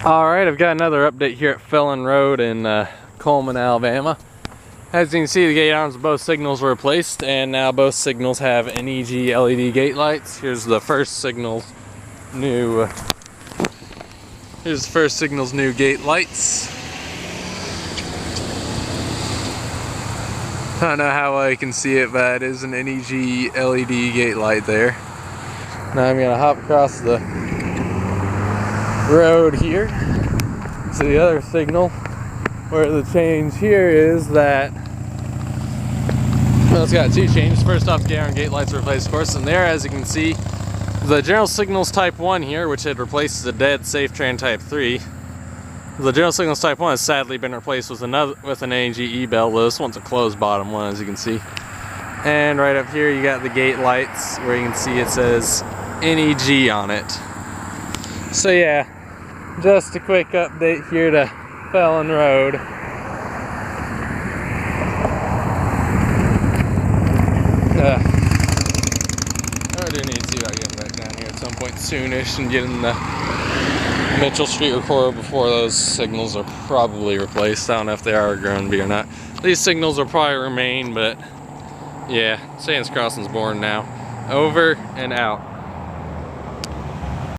Alright, I've got another update here at Phelan Road in Cullman, Alabama. As you can see, the gate arms of both signals were replaced, and now both signals have NEG LED gate lights. Here's the first signal's new gate lights. I don't know how well you can see it, but it is an NEG LED gate light there. Now I'm gonna hop across the road here to the other signal, where the change here is that, well, it's got two changes. First off, the gate lights are replaced, of course, and there, as you can see, the general signals type 1 here, which had replaced the dead safe train type 3, the general signals type 1 has sadly been replaced with an NEG E-bell. This one's a closed bottom one, as you can see. And right up here you got the gate lights, where you can see it says NEG on it. So yeah, just a quick update here to Phelan Road. I do need to see about getting back down here at some point soonish and getting the Mitchell Street recorder before those signals are probably replaced. I don't know if they are going to be or not. These signals will probably remain, but yeah, Sands Crossing's born now. Over and out.